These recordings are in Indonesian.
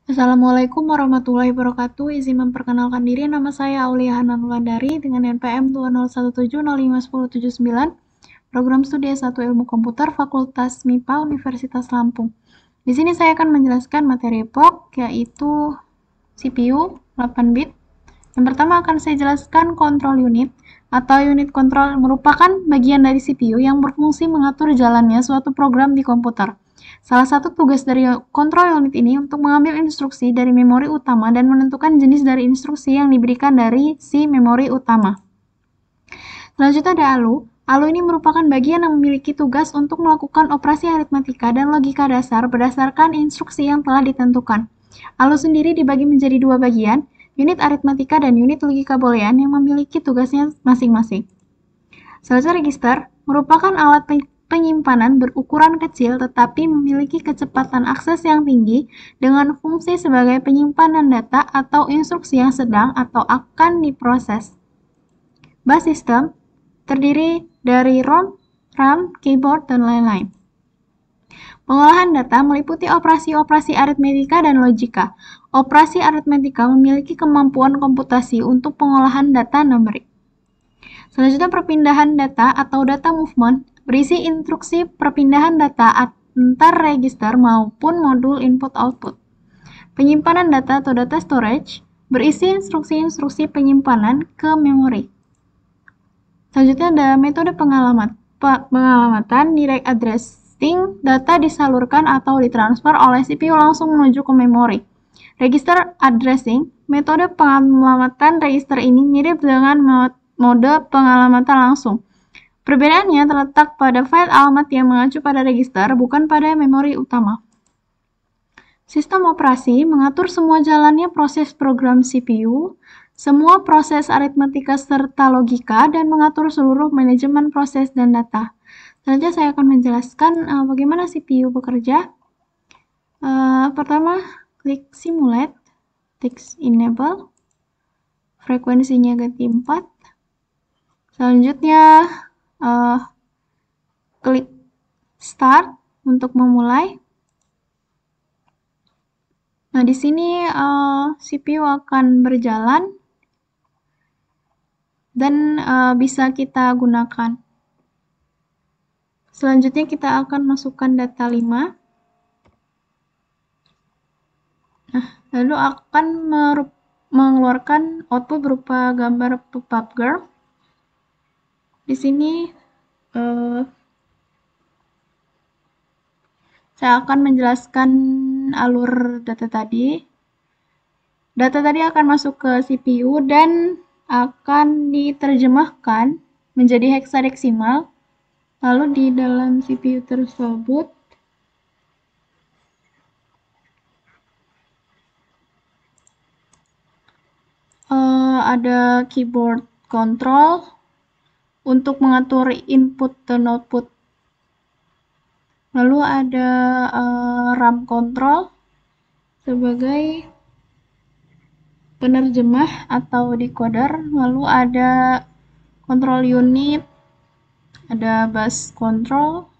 Assalamualaikum warahmatullahi wabarakatuh. Izin memperkenalkan diri, nama saya Aulia Hanan Wulandari dengan NPM 2017051079, Program Studi S1 Ilmu Komputer, Fakultas MIPA, Universitas Lampung. Di sini saya akan menjelaskan materi pokok, yaitu CPU 8 bit. Yang pertama akan saya jelaskan kontrol unit atau unit kontrol merupakan bagian dari CPU yang berfungsi mengatur jalannya suatu program di komputer. Salah satu tugas dari kontrol unit ini untuk mengambil instruksi dari memori utama dan menentukan jenis dari instruksi yang diberikan dari si memori utama. Selanjutnya ada ALU. ALU ini merupakan bagian yang memiliki tugas untuk melakukan operasi aritmatika dan logika dasar berdasarkan instruksi yang telah ditentukan. ALU sendiri dibagi menjadi dua bagian, unit aritmatika dan unit logika boolean yang memiliki tugasnya masing-masing. Selanjutnya register merupakan alat penyimpanan berukuran kecil tetapi memiliki kecepatan akses yang tinggi dengan fungsi sebagai penyimpanan data atau instruksi yang sedang atau akan diproses. Bus system terdiri dari ROM, RAM, keyboard, dan lain-lain. Pengolahan data meliputi operasi-operasi aritmetika dan logika. Operasi aritmetika memiliki kemampuan komputasi untuk pengolahan data numerik. Selanjutnya perpindahan data atau data movement berisi instruksi perpindahan data antar register maupun modul input-output. Penyimpanan data atau data storage berisi instruksi-instruksi penyimpanan ke memori. Selanjutnya ada metode pengalamatan direct addressing, data disalurkan atau ditransfer oleh CPU langsung menuju ke memori. Register addressing, metode pengalamatan register ini mirip dengan mode pengalamatan langsung. Perbedaannya terletak pada file alamat yang mengacu pada register, bukan pada memori utama. Sistem operasi mengatur semua jalannya proses program CPU, semua proses aritmetika serta logika, dan mengatur seluruh manajemen proses dan data. Selanjutnya saya akan menjelaskan bagaimana CPU bekerja. Pertama, klik simulate, text enable, frekuensinya ganti 4. Selanjutnya, klik start untuk memulai. Nah, di sini CPU akan berjalan dan bisa kita gunakan. Selanjutnya kita akan masukkan data 5. Nah, lalu akan mengeluarkan output berupa gambar pop-up girl. Di sini saya akan menjelaskan alur data tadi. Data tadi akan masuk ke CPU dan akan diterjemahkan menjadi heksadesimal. Lalu di dalam CPU tersebut ada keyboard control untuk mengatur input dan output. Lalu ada RAM control sebagai penerjemah atau decoder. Lalu ada control unit, ada bus control,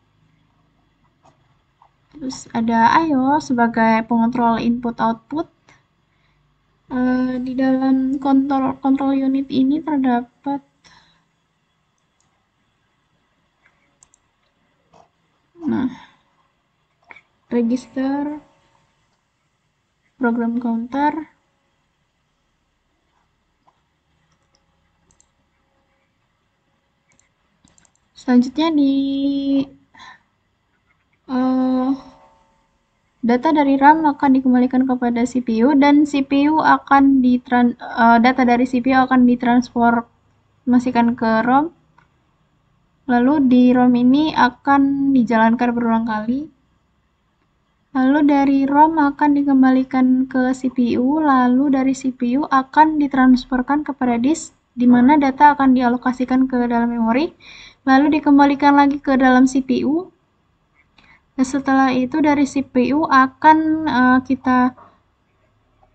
terus ada I/O sebagai pengontrol input-output. Di dalam control unit ini terdapat register, program counter, selanjutnya di data dari RAM akan dikembalikan kepada CPU dan CPU akan data dari CPU akan ditransformasikan ke ROM. Lalu di ROM ini akan dijalankan berulang kali. Lalu dari ROM akan dikembalikan ke CPU, lalu dari CPU akan ditransferkan kepada disk, di mana data akan dialokasikan ke dalam memori, lalu dikembalikan lagi ke dalam CPU. Dan setelah itu dari CPU akan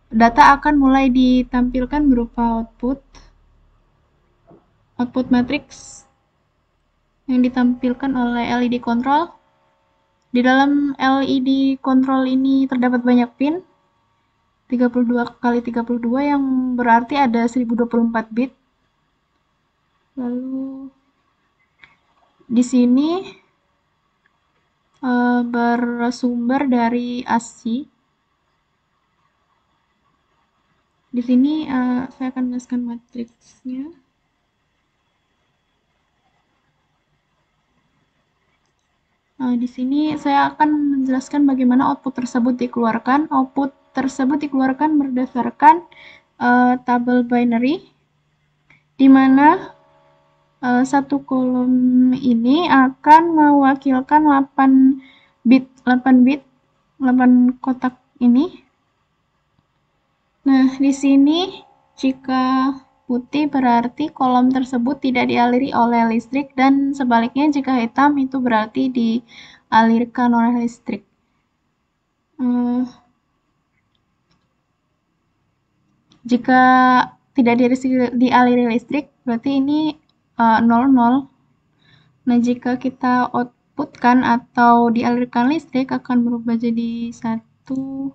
data akan mulai ditampilkan berupa output matrix yang ditampilkan oleh LED control. Di dalam LED control ini terdapat banyak pin. 32 kali 32 yang berarti ada 1024 bit. Lalu di sini bersumber dari ASCII. Di sini saya akan jelaskan matriksnya. Di sini saya akan menjelaskan bagaimana output tersebut dikeluarkan. Output tersebut dikeluarkan berdasarkan tabel binary, di mana satu kolom ini akan mewakilkan 8 kotak ini. Nah, di sini jika putih berarti kolom tersebut tidak dialiri oleh listrik, dan sebaliknya jika hitam itu berarti dialirkan oleh listrik. Jika tidak dialiri listrik berarti ini 00. Nah, jika kita outputkan atau dialirkan listrik akan berubah jadi 1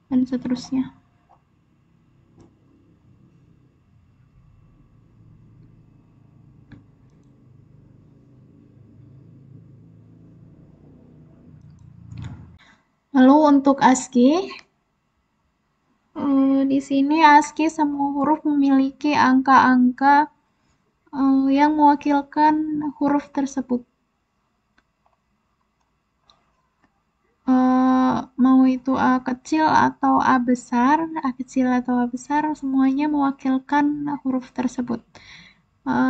dan seterusnya. Lalu untuk ASCII, di sini ASCII semua huruf memiliki angka-angka yang mewakilkan huruf tersebut. Mau itu A kecil atau A besar, A kecil atau A besar, semuanya mewakilkan huruf tersebut.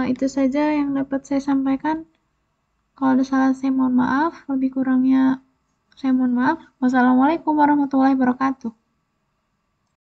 Itu saja yang dapat saya sampaikan. Kalau ada salah saya mohon maaf, lebih kurangnya saya mohon maaf. Wassalamualaikum warahmatullahi wabarakatuh.